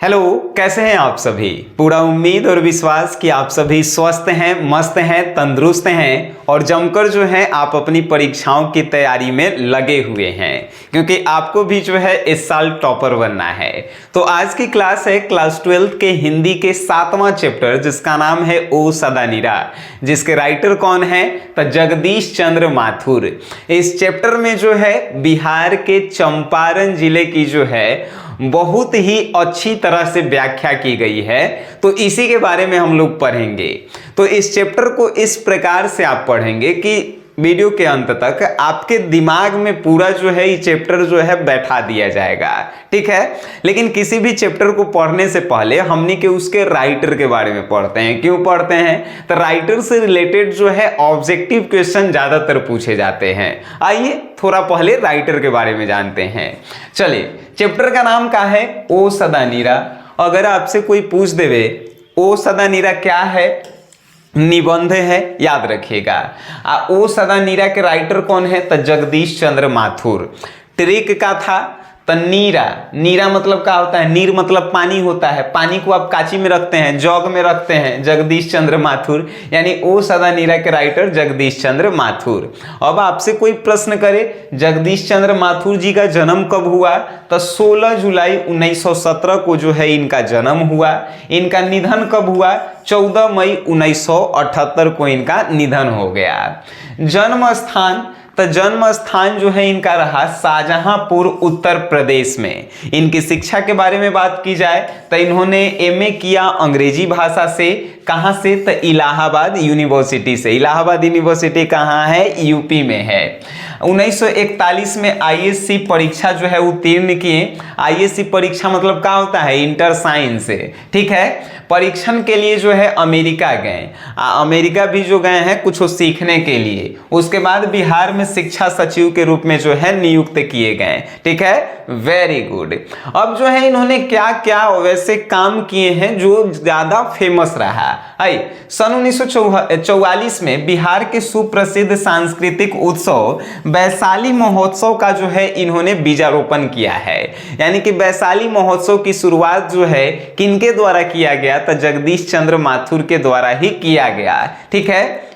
Hello, कैसे हैं आप सभी। पूरा उम्मीद और विश्वास कि आप सभी स्वस्थ हैं, मस्त हैं, तंदुरुस्त हैं और जमकर जो है आप अपनी परीक्षाओं की तैयारी में लगे हुए हैं, क्योंकि आपको भी जो है इस साल टॉपर बनना है। तो आज की क्लास है क्लास 12 के हिंदी के 7वां चैप्टर, जिसका नाम है ओ सदा नीरा, जिसके राइटर कौन है तो जगदीश चंद्र माथुर। इस चैप्टर में जो है बिहार के चंपारण जिले की जो है बहुत ही अच्छी तरह से व्याख्या की गई है, तो इसी के बारे में हम लोग पढ़ेंगे। तो इस चैप्टर को इस प्रकार से आप पढ़ेंगे कि वीडियो के अंत तक आपके दिमाग में पूरा जो है ये चैप्टर जो है बैठा दिया जाएगा, ठीक है। लेकिन किसी भी चैप्टर को पढ़ने से पहले हमने के उसके राइटर के बारे में पढ़ते हैं। क्यों पढ़ते हैं तो राइटर से रिलेटेड जो है ऑब्जेक्टिव क्वेश्चन ज्यादातर पूछे जाते हैं। आइए थोड़ा पहले राइटर के बारे में जानते हैं। चलिए, चैप्टर का नाम क्या है, ओ सदा नीरा। अगर आपसे कोई पूछ देवे ओ सदा नीरा क्या है, निबंध है, याद रखिएगा। ओ सदा नीरा के राइटर कौन है तो जगदीश चंद्र माथुर। ट्रिक का था तो नीरा, नीरा मतलब क्या होता है, नीर मतलब पानी होता है, पानी को आप काची में रखते हैं, जग में रखते हैं, जगदीश चंद्र माथुर, यानी ओ सदा नीरा के राइटर जगदीश चंद्र माथुर। अब आपसे कोई प्रश्न करे जगदीश चंद्र माथुर जी का जन्म कब हुआ तो 16 जुलाई 1917 को जो है इनका जन्म हुआ। इनका निधन कब हुआ, 14 मई 1978 को इनका निधन हो गया। जन्म स्थान तो जन्म स्थान जो है इनका रहा शाहजहांपुर उत्तर प्रदेश में। इनकी शिक्षा के बारे में बात की जाए तो इन्होंने एमए किया अंग्रेजी भाषा से। कहाँ से तो इलाहाबाद यूनिवर्सिटी से। इलाहाबाद यूनिवर्सिटी कहाँ है, यूपी में है। 1941 में आईएससी परीक्षा जो है उत्तीर्ण किए। आईएससी परीक्षा मतलब क्या होता है, इंटर साइंस, ठीक है। परीक्षण के लिए जो है अमेरिका गए। अमेरिका भी जो गए हैं कुछ सीखने के लिए। उसके बाद बिहार में शिक्षा सचिव के रूप में जो है नियुक्त किए गए, ठीक है। Very good. अब जो है इन्होंने क्या क्या वैसे काम किए हैं जो ज्यादा फेमस रहा। सन 1944 में बिहार के सुप्रसिद्ध सांस्कृतिक उत्सव वैशाली महोत्सव का जो है इन्होंने बीजारोपण किया है। यानी कि वैशाली महोत्सव की शुरुआत जो है किनके द्वारा किया गया तो जगदीश चंद्र माथुर के द्वारा ही किया गया, ठीक है।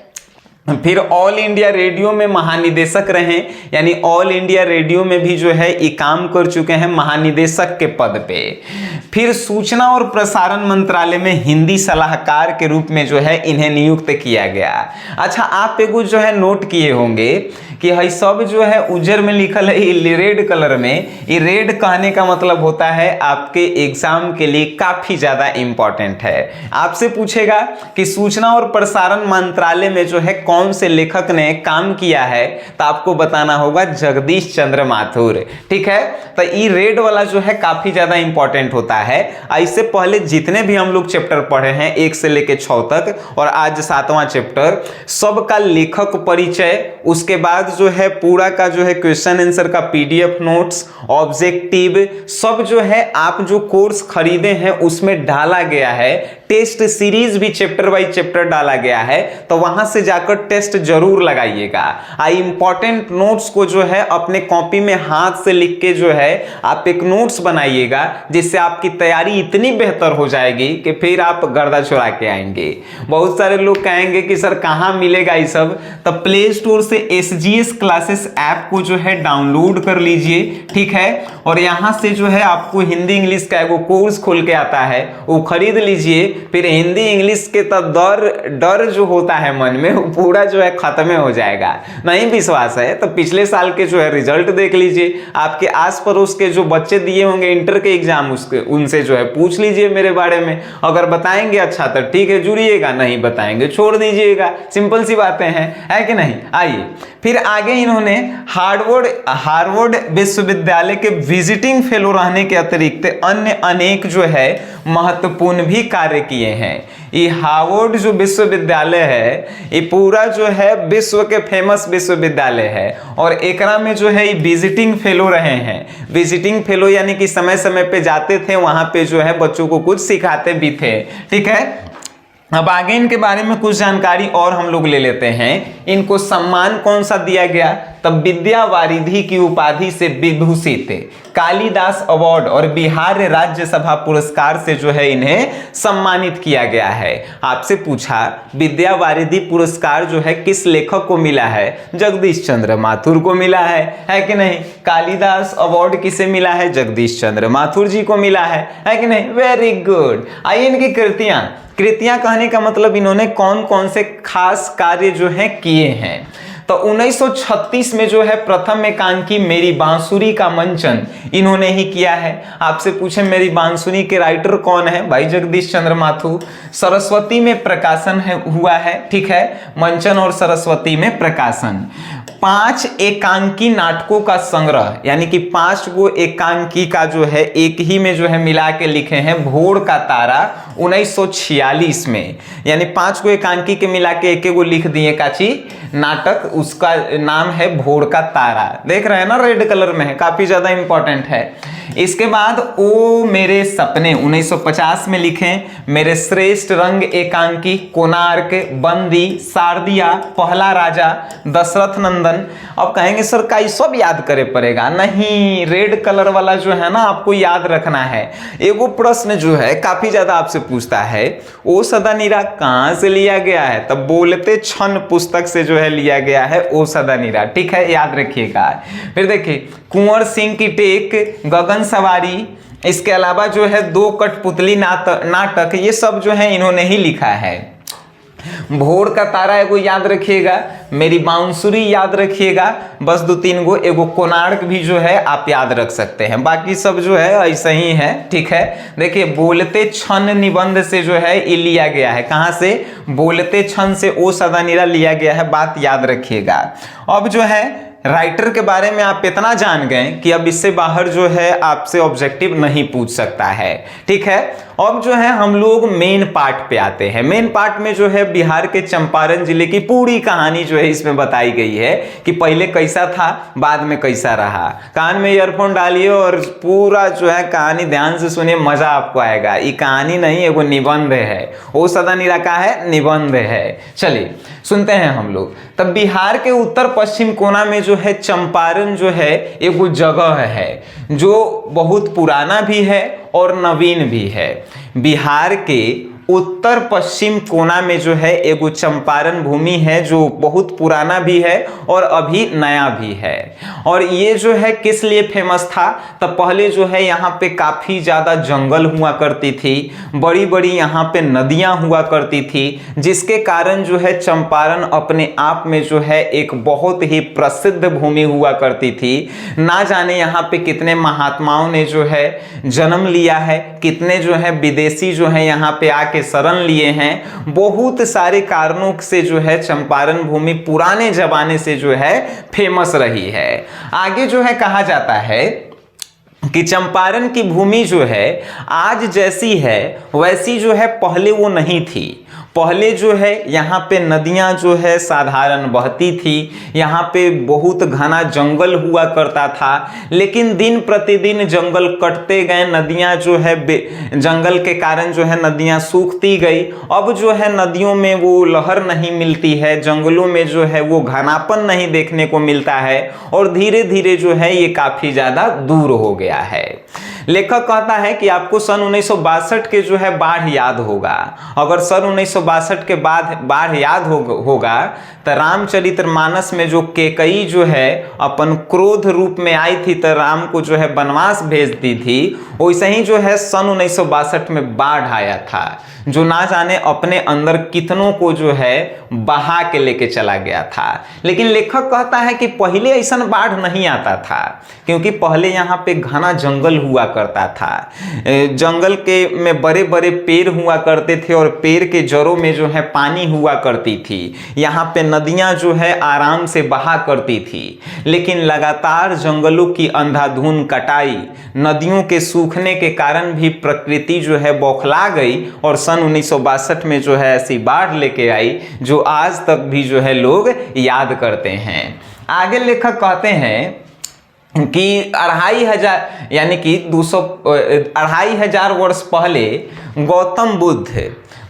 फिर ऑल इंडिया रेडियो में महानिदेशक रहे, यानी ऑल इंडिया रेडियो में भी जो है ये काम कर चुके हैं महानिदेशक के पद पे। फिर सूचना और प्रसारण मंत्रालय में हिंदी सलाहकार के रूप में जो है इन्हें नियुक्त किया गया। अच्छा, आप एगो जो है नोट किए होंगे कि हई सब जो है उज्जर में लिखल है, ये रेड कलर में। ये रेड कहने का मतलब होता है आपके एग्जाम के लिए काफी ज्यादा इंपॉर्टेंट है। आपसे पूछेगा कि सूचना और प्रसारण मंत्रालय में जो है कौन से लेखक ने काम किया है तो आपको बताना होगा जगदीश चंद्र माथुर, ठीक है। तो ये रेड वाला जो है काफी ज्यादा इंपॉर्टेंट होता है। इससे पहले जितने भी हम लोग चैप्टर पढ़े हैं 1 से लेकर 6 तक और आज 7वां चैप्टर, सबका लेखक परिचय, उसके बाद जो है पूरा का जो है क्वेश्चन आंसर का पीडीएफ नोट्स, ऑब्जेक्टिव, सब जो है आप जो कोर्स खरीदे हैं उसमें डाला गया है। टेस्ट सीरीज भी चैप्टर बाय चैप्टर डाला गया है, तो वहां से जाकर टेस्ट जरूर लगाइएगा। इंपॉर्टेंट नोट्स को जो है अपने कॉपी में हाथ से लिख के जो है आप एक नोट्स बनाइएगा, जिससे आपकी तैयारी इतनी बेहतर हो जाएगी कि फिर आप गर्दा छुड़ा के आएंगे। बहुत सारे लोग कहेंगे कि सर कहाँ मिलेगा ये सब, तो प्ले स्टोर से SGS क्लासेस ऐप को जो है डाउनलोड कर लीजिए, ठीक है। और यहां से जो है आपको हिंदी इंग्लिश का एगो कोर्स खोल के आता है, वो खरीद लीजिए। फिर हिंदी इंग्लिश के तो डर जो होता है मन में वो पूरा जो है खत्म हो जाएगा। नहीं विश्वास है तो पिछले साल के जो है रिजल्ट देख लीजिए। आपके आस पड़ोस के जो बच्चे दिए होंगे इंटर के एग्जाम, उसके उनसे जो है पूछ लीजिए मेरे बारे में। अगर बताएंगे अच्छा तो ठीक है, जुड़िएगा, नहीं बताएंगे छोड़ दीजिएगा। सिंपल सी बातें हैं, है कि नहीं। आइए फिर आगे इन्होंने हार्वर्ड विश्वविद्यालय के विजिटिंग फेलो रहने के अतिरिक्त अन्य अनेक जो है महत्वपूर्ण भी कार्य किए हैं। ये हार्वर्ड जो विश्वविद्यालय है ये पूरा जो है विश्व के फेमस विश्वविद्यालय है और एकरा में जो है ये विजिटिंग फेलो रहे हैं। विजिटिंग फेलो यानी कि समय समय पे जाते थे, वहां पे जो है बच्चों को कुछ सिखाते भी थे, ठीक है। अब आगे इनके बारे में कुछ जानकारी और हम लोग ले लेते हैं। इनको सम्मान कौन सा दिया गया? तब विद्या वारिधि की उपाधि से विभूषित कालिदास अवार्ड और बिहार राज्यसभा पुरस्कार से जो है इन्हें सम्मानित किया गया है। आपसे पूछा विद्या वारिधि पुरस्कार जो है किस लेखक को मिला है? जगदीश चंद्र माथुर को मिला है कि नहीं? कालिदास अवार्ड किसे मिला है? जगदीश चंद्र माथुर जी को मिला है कि नहीं? Very good. आइए इनकी कृतियां कहने का मतलब इन्होंने कौन कौन से खास कार्य जो है किए हैं। तो 1936 में जो है प्रथम एकांकी मेरी बांसुरी का मंचन इन्होंने ही किया है। आपसे पूछे मेरी बांसुरी के राइटर कौन है? भाई जगदीश चंद्र माथुर। सरस्वती में प्रकाशन हुआ है, ठीक है, मंचन और सरस्वती में प्रकाशन। 5 एकांकी नाटकों का संग्रह, यानी कि 5 गो एकांकी का जो है एक ही में जो है मिला के लिखे हैं भोर का तारा 1946 में, यानी 5 गो एकांकी के मिला के एक गो लिख दिए काची नाटक, उसका नाम है भोर का तारा। देख रहे हैं ना, रेड कलर में है, काफी ज्यादा इंपॉर्टेंट है। इसके बाद ओ मेरे सपने 1950 में लिखे मेरे श्रेष्ठ रंग एकांकी, कोणार्क, बंदी, शारदिया, पहला राजा, दशरथ नंदन। अब कहेंगे सर का सब याद करे पड़ेगा? नहीं, रेड कलर वाला जो है ना आपको याद रखना है। एगो प्रश्न जो है काफी ज्यादा आपसे पूछता है, ओ सदा नीरा कहां से लिया गया है? तब बोलते क्षण पुस्तक से जो है लिया गया है ओ सदा नीरा, ठीक है, याद रखिएगा। फिर देखिए कुंवर सिंह की टेक, गगन सवारी, इसके अलावा जो है 2 कठपुतली नाटक, ये सब जो है इन्होंने ही लिखा है। भोर का तारा एगो याद रखिएगा, मेरी बांसुरी याद रखिएगा, बस 2-3 गो, एगो कोणार्क भी जो है आप याद रख सकते हैं, बाकी सब जो है ऐसा ही है, ठीक है। देखिए बोलते क्षण निबंध से जो है ये लिया गया है, कहां से? बोलते क्षण से ओ सदा नीरा लिया गया है, बात याद रखिएगा। अब जो है राइटर के बारे में आप इतना जान गए कि अब इससे बाहर जो है आपसे ऑब्जेक्टिव नहीं पूछ सकता है, ठीक है। अब जो है हम लोग मेन पार्ट पे आते हैं। मेन पार्ट में जो है बिहार के चंपारण जिले की पूरी कहानी जो है इसमें बताई गई है कि पहले कैसा था, बाद में कैसा रहा। कान में ईयरफोन डालिए और पूरा जो है कहानी ध्यान से सुनिए, मजा आपको आएगा। ये कहानी नहीं, एगो निबंध है। ओ सदा नीरा का है, निबंध है। चलिए सुनते हैं हम लोग। तब बिहार के उत्तर पश्चिम कोना में जो है चंपारण जो है एगो जगह है जो बहुत पुराना भी है और नवीन भी है। बिहार के उत्तर पश्चिम कोना में जो है एगो चंपारण भूमि है जो बहुत पुराना भी है और अभी नया भी है। और ये जो है किस लिए फेमस था? तब पहले जो है यहाँ पे काफी ज्यादा जंगल हुआ करती थी, बड़ी बड़ी यहाँ पे नदियां हुआ करती थी, जिसके कारण जो है चंपारण अपने आप में जो है एक बहुत ही प्रसिद्ध भूमि हुआ करती थी। ना जाने यहाँ पे कितने महात्माओं ने जो है जन्म लिया है, कितने जो है विदेशी जो है यहाँ पे के शरण लिए हैं। बहुत सारे कारणों से जो है चंपारण भूमि पुराने जमाने से जो है फेमस रही है। आगे जो है कहा जाता है कि चंपारण की भूमि जो है आज जैसी है वैसी जो है पहले वो नहीं थी। पहले जो है यहाँ पे नदियाँ जो है साधारण बहती थी, यहाँ पे बहुत घना जंगल हुआ करता था, लेकिन दिन प्रतिदिन जंगल कटते गए, नदियाँ जो है जंगल के कारण जो है नदियाँ सूखती गई। अब जो है नदियों में वो लहर नहीं मिलती है, जंगलों में जो है वो घनापन नहीं देखने को मिलता है और धीरे धीरे जो है ये काफ़ी ज़्यादा दूर हो गया है। लेखक कहता है कि आपको सन 1962 के जो है बाढ़ याद होगा। अगर सन 1962 के बाद बाढ़ याद होगा तो रामचरितमानस में जो केकई जो है अपन क्रोध रूप में आई थी तो राम को जो है वनवास भेजती थी, वैसे ही जो है सन 1962 में बाढ़ आया था जो ना जाने अपने अंदर कितनों को जो है बहा के लेके चला गया था। लेकिन लेखक कहता है कि पहले ऐसा बाढ़ नहीं आता था, क्योंकि पहले यहाँ पे घना जंगल हुआ करता था। जंगल के में बड़े बड़े पेड़ हुआ करते थे और पेड़ के जड़ों में जो है पानी हुआ करती थी। यहाँ पे नदियाँ जो है आराम से बहा करती थी। लेकिन लगातार जंगलों की अंधाधुंध कटाई, नदियों के सूखने के कारण भी प्रकृति जो है बौखला गई और सन 1962 में जो है ऐसी बाढ़ लेके आई जो आज तक भी जो है लोग याद करते हैं। आगे लेखक कहते हैं कि 2500 यानी कि 2500 वर्ष पहले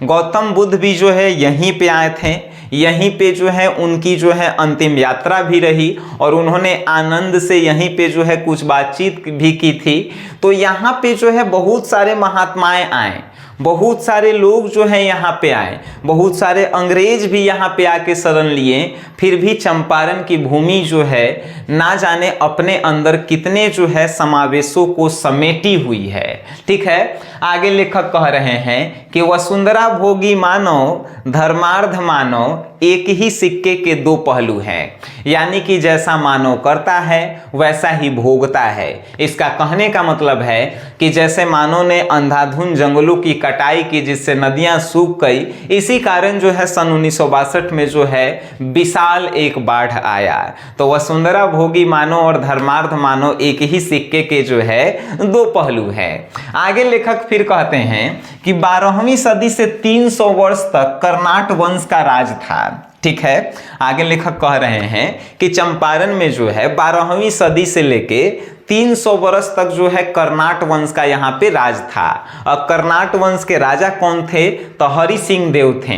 गौतम बुद्ध भी जो है यहीं पे आए थे। यहीं पे जो है उनकी जो है अंतिम यात्रा भी रही और उन्होंने आनंद से यहीं पे जो है कुछ बातचीत भी की थी। तो यहाँ पे जो है बहुत सारे महात्माएं आए, बहुत सारे लोग जो है यहाँ पे आए, बहुत सारे अंग्रेज भी यहाँ पे आके शरण लिए। फिर भी चंपारण की भूमि जो है ना जाने अपने अंदर कितने जो है समावेशों को समेटी हुई है। ठीक है, आगे लेखक कह रहे हैं कि वसुंधरा भोगी मानव धर्मार्थ मानव एक ही सिक्के के दो पहलू हैं, यानी कि जैसा मानव करता है वैसा ही भोगता है। इसका कहने का मतलब है कि जैसे मानव ने अंधाधुंध जंगलों की कटाई की जिससे नदियां सूख गई, इसी कारण जो है सन 1962 में जो है विशाल एक बाढ़ आया। तो वसुंधरा भोगी मानव और धर्मार्थ मानव एक ही सिक्के के जो है दो पहलू हैं। आगे लेखक फिर कहते हैं कि 12वीं सदी से 300 वर्ष तक कर्नाट वंश का राज था। ठीक है, आगे लेखक कह रहे हैं कि चंपारण में जो है 12वीं सदी से लेके 300 वर्ष तक जो है कर्नाट वंश का यहाँ पे राज था। और कर्नाट वंश के राजा कौन थे? तो हरि सिंह देव थे।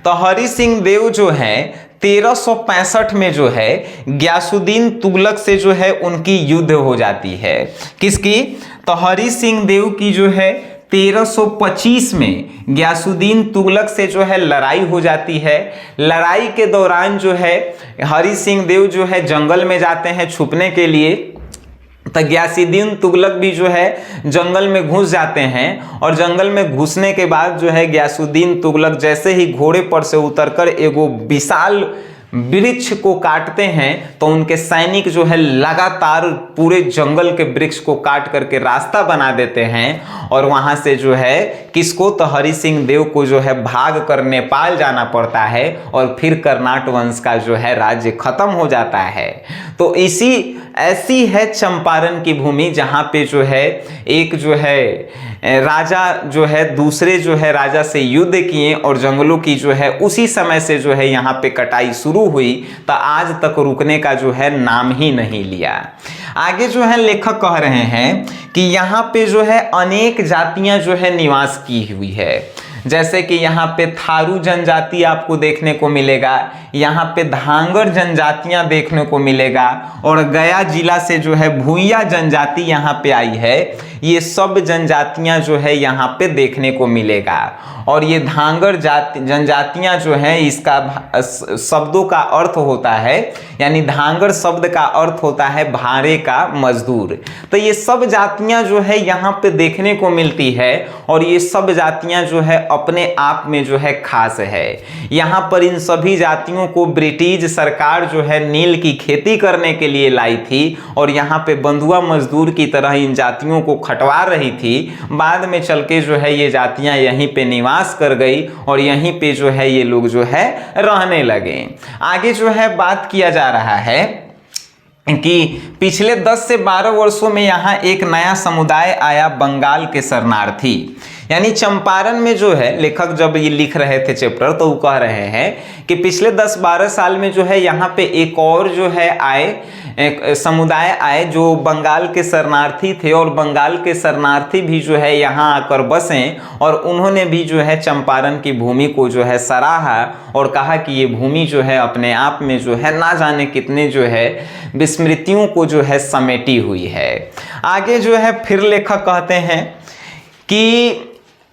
तो हरि सिंह देव जो है 1365 में जो है ग्यासुद्दीन तुगलक से जो है उनकी युद्ध हो जाती है। किसकी? तो हरि सिंह देव की जो है 1325 में ग्यासुद्दीन तुगलक से जो है लड़ाई हो जाती है। लड़ाई के दौरान जो है हरि सिंह देव जो है जंगल में जाते हैं छुपने के लिए। तो ग्यासुद्दीन तुगलक भी जो है जंगल में घुस जाते हैं और जंगल में घुसने के बाद जो है ग्यासुद्दीन तुगलक जैसे ही घोड़े पर से उतरकर एगो विशाल वृक्ष को काटते हैं तो उनके सैनिक जो है लगातार पूरे जंगल के वृक्ष को काट करके रास्ता बना देते हैं और वहां से जो है किसको? तो हरि सिंह देव को जो है भाग कर नेपाल जाना पड़ता है और फिर कर्नाट वंश का जो है राज्य खत्म हो जाता है। तो ऐसी है चंपारण की भूमि जहां पे जो है एक जो है राजा जो है दूसरे जो है राजा से युद्ध किए और जंगलों की जो है उसी समय से जो है यहाँ पे कटाई शुरू हुई, तो आज तक रुकने का जो है नाम ही नहीं लिया। आगे जो है लेखक कह रहे हैं कि यहाँ पे जो है अनेक जातियां जो है निवास की हुई है। जैसे कि यहाँ पे थारू जनजाति आपको देखने को मिलेगा, यहाँ पे धांगर जनजातियां देखने को मिलेगा और गया जिला से जो है भूइया जनजाति यहाँ पे आई है। ये सब जनजातियां जो है यहाँ पे देखने को मिलेगा। और ये धांगर जनजातियां जो हैं इसका शब्दों का अर्थ होता है, यानी धांगर शब्द का अर्थ होता है भारे का मजदूर। तो ये सब जातियां जो है यहाँ पे देखने को मिलती है और ये सब जातियां जो है अपने आप में जो है खास है। यहाँ पर इन सभी जातियों को ब्रिटिश सरकार जो है नील की खेती करने के लिए लाई थी और यहाँ पे बंधुआ मजदूर की तरह इन जातियों को खटवा रही थी। बाद में चल के जो है ये जातियां यहीं पे निवास कर गई और यहीं पे जो है ये लोग जो है रहने लगे। आगे जो है बात किया जा रहा है कि पिछले 10 से 12 वर्षों में यहाँ एक नया समुदाय आया, बंगाल के शरणार्थी। यानी चंपारण में जो है लेखक जब ये लिख रहे थे चैप्टर तो वो कह रहे हैं कि पिछले 10-12 साल में जो है यहाँ पे एक और जो है एक समुदाय आए जो बंगाल के शरणार्थी थे और बंगाल के शरणार्थी भी जो है यहाँ आकर बसे और उन्होंने भी जो है चंपारण की भूमि को जो है सराहा और कहा कि ये भूमि जो है अपने आप में जो है ना जाने कितने जो है विस्मृतियों को जो है समेटी हुई है। आगे जो है फिर लेखक कहते हैं कि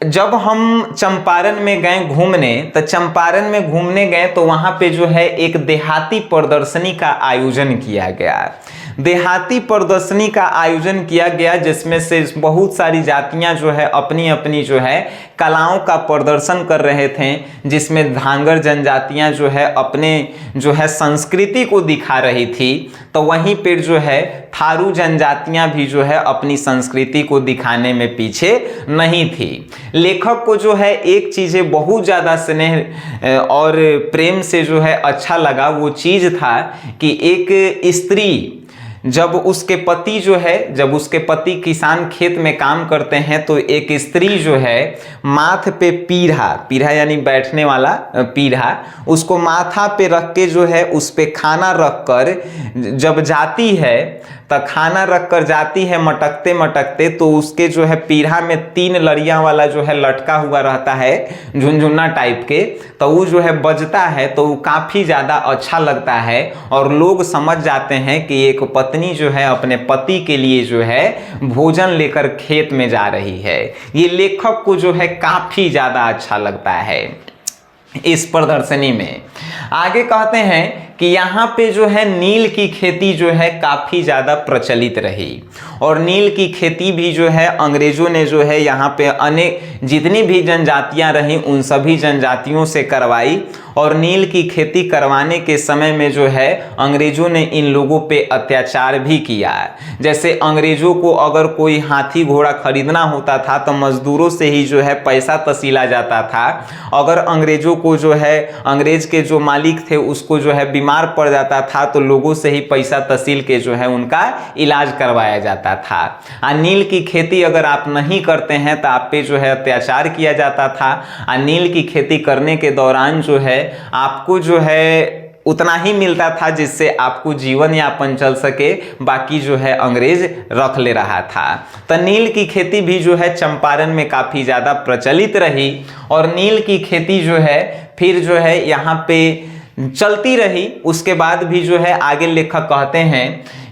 जब हम चंपारण में गए घूमने, तो चंपारण में घूमने गए तो वहां पे जो है एक देहाती प्रदर्शनी का आयोजन किया गया। देहाती प्रदर्शनी का आयोजन किया गया जिसमें से बहुत सारी जातियां जो है अपनी अपनी जो है कलाओं का प्रदर्शन कर रहे थे, जिसमें धांगर जनजातियां जो है अपने जो है संस्कृति को दिखा रही थी, तो वहीं पर जो है थारू जनजातियां भी जो है अपनी संस्कृति को दिखाने में पीछे नहीं थी। लेखक को जो है एक चीज़ें बहुत ज़्यादा स्नेह और प्रेम से जो है अच्छा लगा, वो चीज़ था कि एक स्त्री जब उसके पति किसान खेत में काम करते हैं तो एक स्त्री जो है माथ पे पीढ़ा यानी बैठने वाला पीढ़ा, उसको माथा पे रख के जो है उस पे खाना रख कर जब जाती है, तो खाना रख कर जाती है मटकते मटकते, तो उसके जो है पीढ़ा में 3 लड़ियां वाला जो है लटका हुआ रहता है झुनझुना टाइप के, तो वो जो है बजता है तो वो काफ़ी ज़्यादा अच्छा लगता है और लोग समझ जाते हैं कि एक पत्नी जो है अपने पति के लिए जो है भोजन लेकर खेत में जा रही है। ये लेखक को जो है काफ़ी ज़्यादा अच्छा लगता है इस प्रदर्शनी में। आगे कहते हैं कि यहाँ पे जो है नील की खेती जो है काफ़ी ज़्यादा प्रचलित रही और नील की खेती भी जो है अंग्रेज़ों ने जो है यहाँ पे अनेक जितनी भी जनजातियाँ रहीं उन सभी जनजातियों से करवाई और नील की खेती करवाने के समय में जो है अंग्रेज़ों ने इन लोगों पे अत्याचार भी किया। जैसे अंग्रेज़ों को अगर कोई हाथी घोड़ा खरीदना होता था तो मजदूरों से ही जो है पैसा तसीला जाता था। अगर अंग्रेज़ों को जो है अंग्रेज़ के जो मालिक थे उसको जो है बीमार पड़ जाता था तो लोगों से ही पैसा तसील के जो है उनका इलाज करवाया जाता था। नील की खेती अगर आप नहीं करते हैं तो आप पे जो है अत्याचार किया जाता था। नील की खेती करने के दौरान जो है आपको जो है उतना ही मिलता था जिससे आपको जीवन यापन चल सके, बाकी जो है अंग्रेज रख ले रहा था। तो नील की खेती भी जो है चंपारण में काफ़ी ज़्यादा प्रचलित रही और नील की खेती जो है फिर जो है यहाँ पे चलती रही। उसके बाद भी जो है आगे लेखक कहते हैं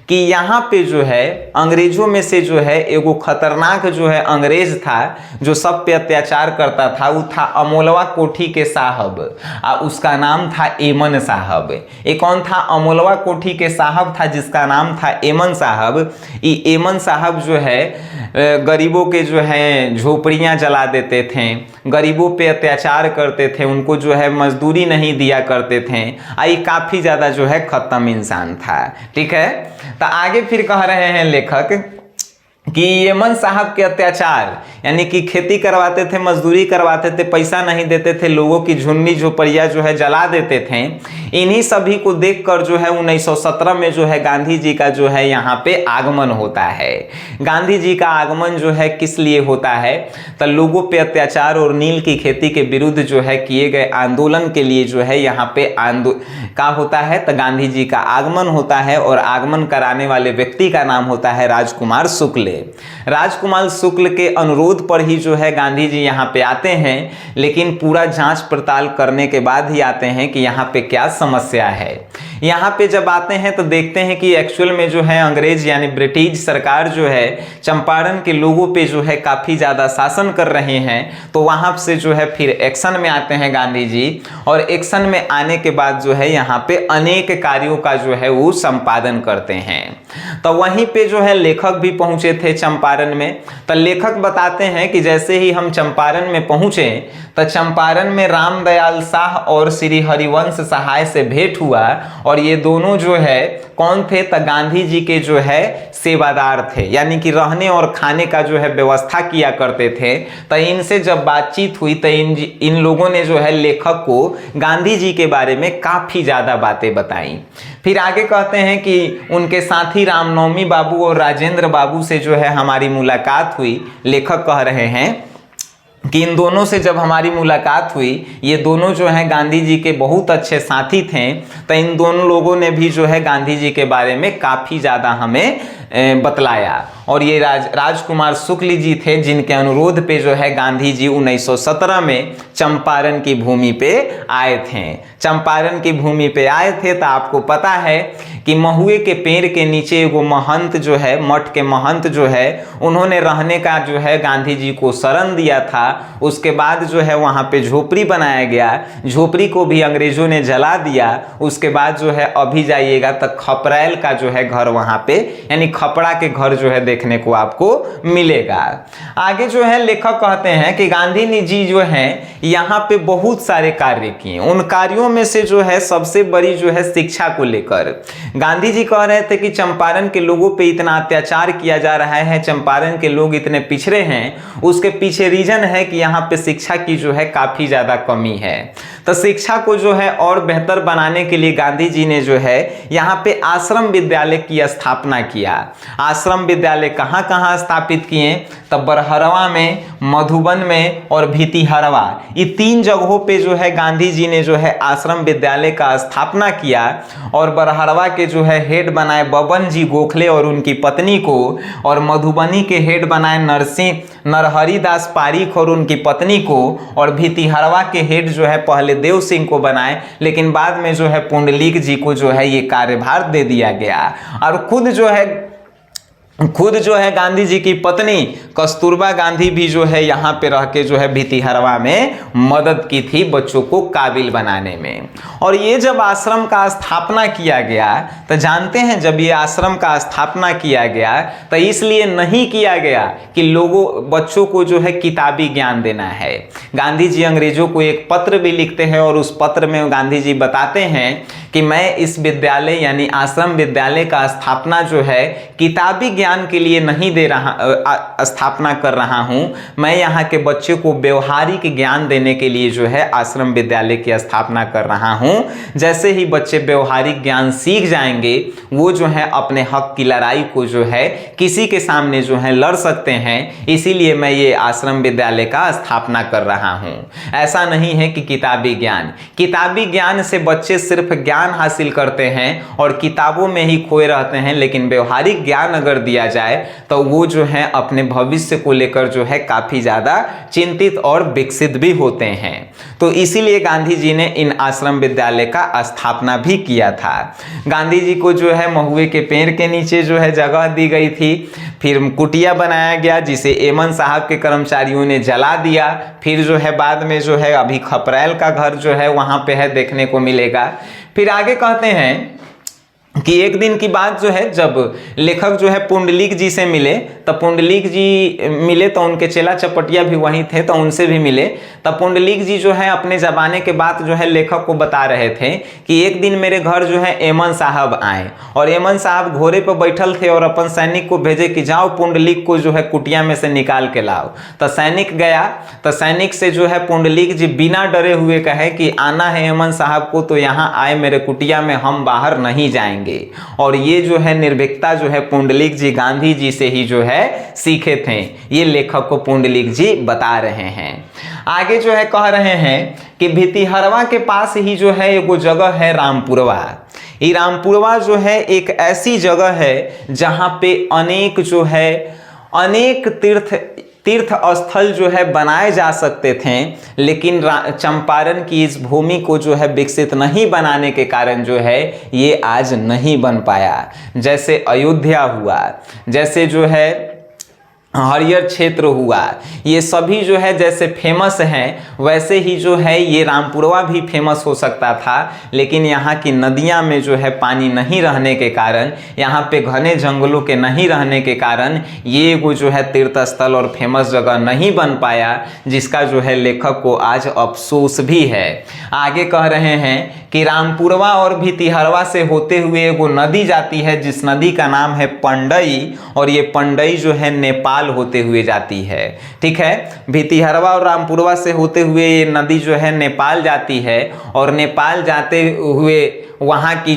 कि यहाँ पे जो है अंग्रेजों में से जो है एगो खतरनाक जो है अंग्रेज था जो सब पे अत्याचार करता था, वो था अमोलवा कोठी के साहब, उसका नाम था एमन साहब। एक कौन था? अमोलवा कोठी के साहब था जिसका नाम था एमन साहब। ये एमन साहब जो है गरीबों के जो है झोपड़ियाँ जला देते थे, गरीबों पे अत्याचार करते थे, उनको जो है मजदूरी नहीं दिया करते थे। ये काफ़ी ज़्यादा जो है ख़त्म इंसान था। ठीक है, तो आगे फिर कह रहे हैं लेखक कि एमन साहब के अत्याचार यानी कि खेती करवाते थे, मजदूरी करवाते थे, पैसा नहीं देते थे, लोगों की झुन्नी झोपड़ियाँ जो है जला देते थे। इन्हीं सभी को देखकर जो है 1917 में जो है गांधी जी का जो है यहाँ पे आगमन होता है। गांधी जी का आगमन जो है किस लिए होता है? तो लोगों पे अत्याचार और नील की खेती के विरुद्ध जो है किए गए आंदोलन के लिए जो है यहाँ पे का होता है। तो गांधी जी का आगमन होता है और आगमन कराने वाले व्यक्ति का नाम होता है राजकुमार शुक्ल। राजकुमार शुक्ल के अनुरोध पर ही जो है गांधी जी यहाँ पे आते हैं, लेकिन पूरा जांच पड़ताल करने के बाद ही आते हैं कि यहाँ पे क्या समस्या है। यहाँ पे जब आते हैं तो देखते हैं कि एक्चुअल में जो है अंग्रेज यानी ब्रिटिश सरकार जो है चंपारण के लोगों पे जो है काफ़ी ज़्यादा शासन कर रहे हैं। तो वहाँ से जो है फिर एक्शन में आते हैं गांधी जी और एक्शन में आने के बाद जो है यहाँ पे अनेक कार्यों का जो है वो संपादन करते हैं। तो वहीं पे जो है लेखक भी पहुँचे थे चंपारण में। तो लेखक बताते हैं कि जैसे ही हम चंपारण में पहुँचे तो चंपारण में रामदयाल शाह और श्री हरिवंश सहाय से भेंट हुआ और ये दोनों जो है कौन थे? तो गांधी जी के जो है सेवादार थे, यानी कि रहने और खाने का जो है व्यवस्था किया करते थे। तो इनसे जब बातचीत हुई तो इन लोगों ने जो है लेखक को गांधी जी के बारे में काफ़ी ज़्यादा बातें बताई। फिर आगे कहते हैं कि उनके साथी रामनवमी बाबू और राजेंद्र बाबू से जो है हमारी मुलाकात हुई। लेखक कह रहे हैं कि इन दोनों से जब हमारी मुलाकात हुई, ये दोनों जो हैं गांधी जी के बहुत अच्छे साथी थे। तो इन दोनों लोगों ने भी जो है गांधी जी के बारे में काफ़ी ज़्यादा हमें बतलाया और ये राजकुमार शुक्ल जी थे जिनके अनुरोध पे जो है गांधी जी 1917 में चंपारण की भूमि पे आए थे। चंपारण की भूमि पे आए थे तो आपको पता है कि महुए के पेड़ के नीचे एगो महंत जो है, मठ के महंत जो है, उन्होंने रहने का जो है गांधी जी को शरण दिया था। उसके बाद जो है वहाँ पे झोपड़ी बनाया गया, झोपड़ी को भी अंग्रेजों ने जला दिया। उसके बाद जो है अभी जाइएगा तो खपरैल का जो है घर वहाँ पे यानी खपड़ा के घर जो है देखने को आपको मिलेगा। आगे जो है लेखक कहते हैं कि गांधी जी जो है यहाँ पे बहुत सारे कार्य किए। उन कार्यों में से जो है सबसे बड़ी जो है शिक्षा को लेकर गांधी जी कह रहे थे कि चंपारण के लोगों पे इतना अत्याचार किया जा रहा है, चंपारण के लोग इतने पिछड़े हैं, उसके पीछे रीजन है है कि यहाँ पे शिक्षा की जो है काफ़ी ज़्यादा कमी है। तो शिक्षा को जो है और बेहतर बनाने के लिए गांधी जी ने जो है यहाँ पे आश्रम विद्यालय की स्थापना किया। आश्रम विद्यालय कहाँ कहाँ स्थापित किए? तो बरहरवा में, मधुबन में और भितिहरवा, ये 3 जगहों पे जो है गांधी जी ने जो है आश्रम विद्यालय का स्थापना किया। और बरहरवा के जो है हेड बनाए बबन जी गोखले और उनकी पत्नी को, और मधुबनी के हेड बनाए नरहरिदास पारीख और उनकी पत्नी को, और भितिहरवा के हेड जो है पहले देव सिंह को बनाए, लेकिन बाद में जो है पुंडलीक जी को जो है ये कार्यभार दे दिया गया। और खुद जो है गांधी जी की पत्नी कस्तूरबा गांधी भी जो है यहाँ पे रह के जो है भितिहरवा में मदद की थी बच्चों को काबिल बनाने में। और ये जब आश्रम का स्थापना किया गया, तो जानते हैं जब ये आश्रम का स्थापना किया गया तो इसलिए नहीं किया गया कि बच्चों को जो है किताबी ज्ञान देना है। गांधी जी अंग्रेजों को एक पत्र भी लिखते हैं और उस पत्र में गांधी जी बताते हैं कि मैं इस विद्यालय यानी आश्रम विद्यालय का स्थापना जो है किताबी ज्ञान के लिए नहीं स्थापना कर रहा हूं, मैं यहाँ के बच्चे को व्यवहारिक ज्ञान देने के लिए जो है आश्रम विद्यालय की स्थापना कर रहा हूं। जैसे ही बच्चे व्यवहारिक ज्ञान सीख जाएंगे, वो जो है अपने हक की लड़ाई को जो है किसी के सामने जो है लड़ सकते हैं, इसीलिए मैं ये आश्रम विद्यालय का स्थापना कर रहा हूं। ऐसा नहीं है कि किताबी ज्ञान से बच्चे सिर्फ ज्ञान हासिल करते हैं और किताबों में ही खोए रहते हैं, लेकिन व्यवहारिक ज्ञान अगर दिया जाए तो वो जो है अपने भविष्य को लेकर जो है काफी ज्यादा चिंतित और विकसित भी होते हैं। तो इसीलिए गांधी जी ने इन आश्रम विद्यालय का स्थापना भी किया था। गांधी जी को जो है महुए के पेड़ के नीचे जो है जगह दी गई थी, फिर कुटिया बनाया गया जिसे एमन साहब के कर्मचारियों ने जला दिया, फिर जो है बाद में जो है अभी खपरैल का घर जो है वहां पे है देखने को मिलेगा। फिर आगे कहते हैं कि एक दिन की बात जो है जब लेखक जो है पुंडलीक जी से मिले, तो पुंडलीक जी मिले तो उनके चेला चपटिया भी वहीं थे, तो उनसे भी मिले। तब पुंडलीक जी जो है अपने जमाने के बात जो है लेखक को बता रहे थे कि एक दिन मेरे घर जो है एमन साहब आए और एमन साहब घोड़े पर बैठल थे और अपन सैनिक को भेजे कि जाओ पुंडलीक को जो है कुटिया में से निकाल के लाओ। तो सैनिक गया, तो सैनिक से जो है पुंडलीक जी बिना डरे हुए कहे कि आना है एमन साहब को तो यहाँ आए मेरे कुटिया में, हम बाहर नहीं जाएंगे। और ये जो है निर्भीकता जो है पुंडलीक जी गांधी जी से ही जो है सीखे थे, ये लेखक को पुंडलीक जी बता रहे हैं। आगे जो है कह रहे हैं कि भितिहरवा के पास ही जो है एक जगह है रामपुरवा। ये रामपुरवा जो है एक ऐसी जगह है जहां पे अनेक तीर्थ स्थल जो है बनाए जा सकते थे, लेकिन चंपारण की इस भूमि को जो है विकसित नहीं बनाने के कारण जो है ये आज नहीं बन पाया। जैसे अयोध्या हुआ, जैसे जो है हरियर क्षेत्र हुआ, ये सभी जो है जैसे फेमस हैं, वैसे ही जो है ये रामपुरवा भी फेमस हो सकता था, लेकिन यहाँ की नदियाँ में जो है पानी नहीं रहने के कारण, यहाँ पे घने जंगलों के नहीं रहने के कारण ये वो जो है तीर्थ स्थल और फेमस जगह नहीं बन पाया, जिसका जो है लेखक को आज अफसोस भी है। आगे कह रहे हैं कि रामपुरवा और भितिहरवा से होते हुए वो नदी जाती है जिस नदी का नाम है पंडई, और ये पंडई जो है नेपाल होते हुए जाती है। ठीक है, भितिहरवा और रामपुरवा से होते हुए ये नदी जो है नेपाल जाती है, और नेपाल जाते हुए वहाँ की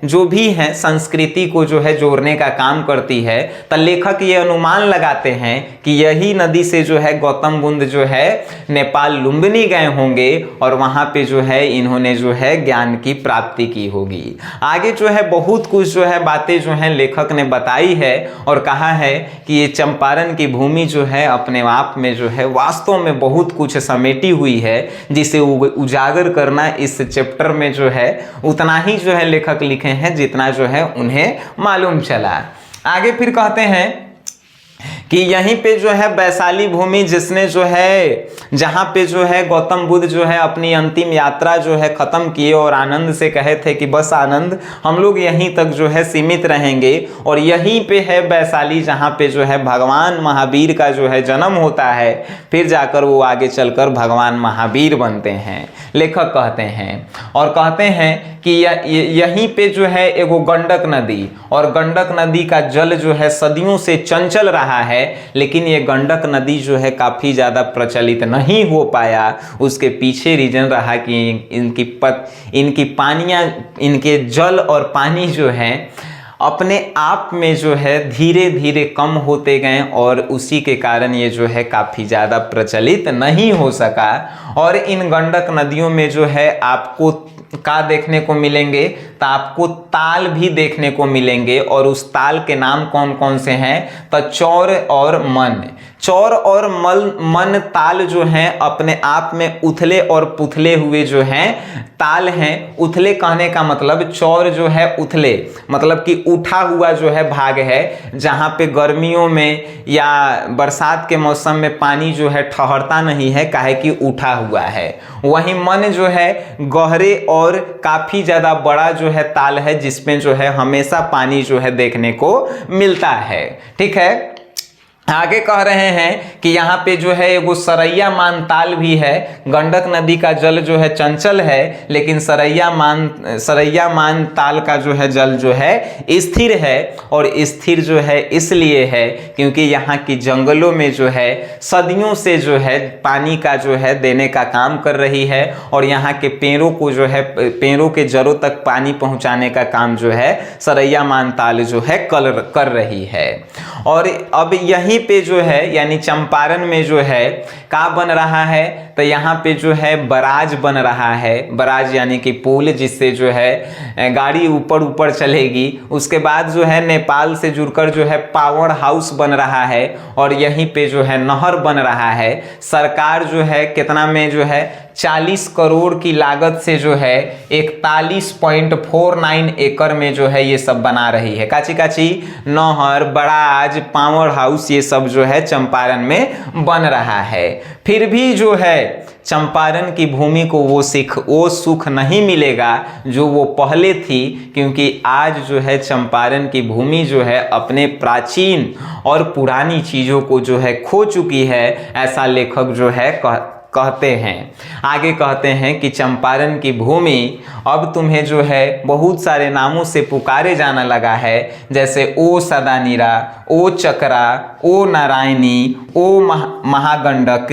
जो भी है संस्कृति को जो है जोड़ने का काम करती है। तो लेखक ये अनुमान लगाते हैं कि यही नदी से जो है गौतम बुद्ध जो है नेपाल लुम्बिनी गए होंगे और वहाँ पे जो है इन्होंने जो है ज्ञान की प्राप्ति की होगी। आगे जो है बहुत कुछ जो है बातें जो है लेखक ने बताई है और कहा है कि ये चंपारण की भूमि जो है अपने आप में जो है वास्तव में बहुत कुछ समेटी हुई है, जिसे उजागर करना इस चैप्टर में जो है उतना ही जो है लेखक लिखे हैं जितना जो है उन्हें मालूम चला। आगे फिर कहते हैं कि यहीं पे जो है वैशाली भूमि जिसने जो है जहाँ पे जो है गौतम बुद्ध जो है अपनी अंतिम यात्रा जो है ख़त्म किए और आनंद से कहे थे कि बस आनंद हम लोग यहीं तक जो है सीमित रहेंगे, और यहीं पे है वैशाली जहाँ पे जो है भगवान महावीर का जो है जन्म होता है, फिर जाकर वो आगे चलकर भगवान महावीर बनते हैं, लेखक कहते हैं। और कहते हैं कि यहीं पे जो है एगो गंडक नदी, और गंडक नदी का जल जो है सदियों से चंचल रहा है, है, लेकिन ये गंडक नदी जो है काफ़ी ज़्यादा प्रचलित नहीं हो पाया। उसके पीछे रीजन रहा कि इनकी पानियाँ, इनके जल और पानी जो है अपने आप में जो है धीरे धीरे कम होते गए और उसी के कारण ये जो है काफ़ी ज़्यादा प्रचलित नहीं हो सका। और इन गंडक नदियों में जो है आपको का देखने को मिलेंगे, तो आपको ताल भी देखने को मिलेंगे। और उस ताल के नाम कौन कौन से हैं, तो चौर और मन। चौर और मन ताल जो हैं अपने आप में उथले और पुथले हुए जो हैं ताल हैं। उथले कहने का मतलब, चौर जो है उथले मतलब कि उठा हुआ जो है भाग है, जहाँ पे गर्मियों में या बरसात के मौसम में पानी जो है ठहरता नहीं है, काहे कि उठा हुआ है। वहीं मन जो है गहरे और काफ़ी ज़्यादा बड़ा जो है ताल है, जिसमें जो है हमेशा पानी जो है देखने को मिलता है। ठीक है, आगे कह रहे हैं कि यहाँ पे जो है एगो सरैया मान ताल भी है। गंडक नदी का जल जो है चंचल है, लेकिन सरैया मान ताल का जो है जल जो है स्थिर है। और स्थिर जो है इसलिए है क्योंकि यहाँ की जंगलों में जो है सदियों से जो है पानी का जो है देने का काम कर रही है, और यहाँ के पेड़ों को जो है पेड़ों के जड़ों तक पानी पहुँचाने का काम जो है सरैया मान ताल जो है कर रही है। और अब यहीं पे जो है यानी चंपारण में जो है का बन रहा है, तो यहाँ पे जो है बराज बन रहा है। बराज यानी कि पुल, जिससे जो है गाड़ी ऊपर ऊपर चलेगी। उसके बाद जो है नेपाल से जुड़कर जो है पावर हाउस बन रहा है, और यहीं पे जो है नहर बन रहा है। सरकार जो है कितना में जो है 40 करोड़ की लागत से जो है 41.49 एकड़ में जो है ये सब बना रही है। काची काची नहर, बराज, पावर हाउस, ये सब जो है चंपारण में बन रहा है। फिर भी जो है चंपारण की भूमि को वो सुख नहीं मिलेगा जो वो पहले थी, क्योंकि आज जो है चंपारण की भूमि जो है अपने प्राचीन और पुरानी चीज़ों को जो है खो चुकी है, ऐसा लेखक जो है कहते हैं। आगे कहते हैं कि चंपारण की भूमि अब तुम्हें जो है बहुत सारे नामों से पुकारे जाना लगा है, जैसे ओ सदानीरा, ओ चकरा, ओ नारायणी, ओ महागंडक।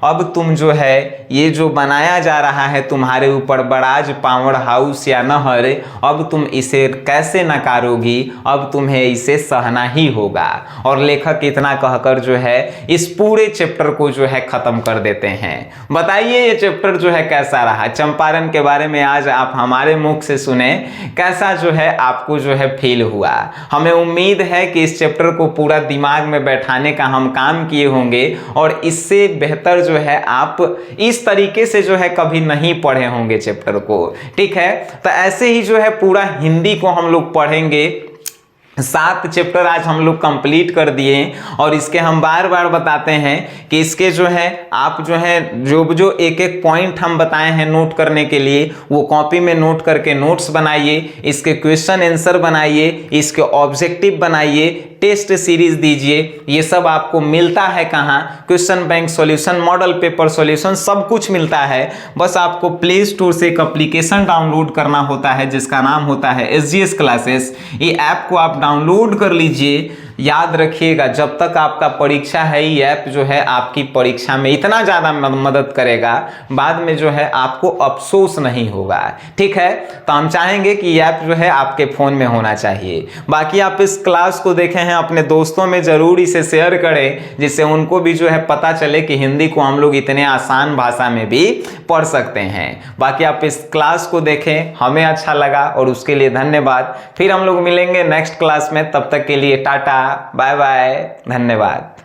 अब तुम जो है ये जो बनाया जा रहा है तुम्हारे ऊपर बराज, पावर हाउस या नहर, अब तुम इसे कैसे नकारोगी, अब तुम्हें इसे सहना ही होगा। और लेखक इतना कहकर जो है इस पूरे चैप्टर को जो है खत्म कर देते हैं। बताइए ये चैप्टर जो है कैसा रहा, चंपारण के बारे में आज आप हमारे मुख से सुने, कैसा जो है आपको जो है फील हुआ। हमें उम्मीद है कि इस चैप्टर को पूरा दिमाग में बैठाने का हम काम किए होंगे, और इससे बेहतर जो है आप इस तरीके से जो है कभी नहीं पढ़े होंगे चैप्टर को। ठीक है, तो ऐसे ही जो है पूरा हिंदी को हम लोग पढ़ेंगे। 7 चैप्टर आज हम लोग कंप्लीट कर दिए, और इसके हम बार बार बताते हैं कि इसके जो है आप जो है जो एक एक पॉइंट हम बताए हैं नोट करने के लिए, वो कॉपी में नोट करके नोट्स बनाइए, इसके क्वेश्चन आंसर बनाइए, इसके ऑब्जेक्टिव बनाइए, टेस्ट सीरीज दीजिए। ये सब आपको मिलता है कहाँ, question bank solution, model paper solution, सब कुछ मिलता है। बस आपको प्ले स्टोर से एक एप्लीकेशन डाउनलोड करना होता है जिसका नाम होता है SGS क्लासेस। ये ऐप को आप डाउनलोड कर लीजिए। याद रखिएगा, जब तक आपका परीक्षा है ये ऐप जो है आपकी परीक्षा में इतना ज़्यादा मदद करेगा, बाद में जो है आपको अफसोस नहीं होगा। ठीक है, तो हम चाहेंगे कि ये ऐप जो है आपके फ़ोन में होना चाहिए। बाकी आप इस क्लास को देखे हैं, अपने दोस्तों में ज़रूर इसे शेयर करें, जिससे उनको भी जो है पता चले कि हिंदी को हम लोग इतने आसान भाषा में भी पढ़ सकते हैं। बाकी आप इस क्लास को देखें, हमें अच्छा लगा और उसके लिए धन्यवाद। फिर हम लोग मिलेंगे नेक्स्ट क्लास में, तब तक के लिए टाटा, बाय बाय, धन्यवाद।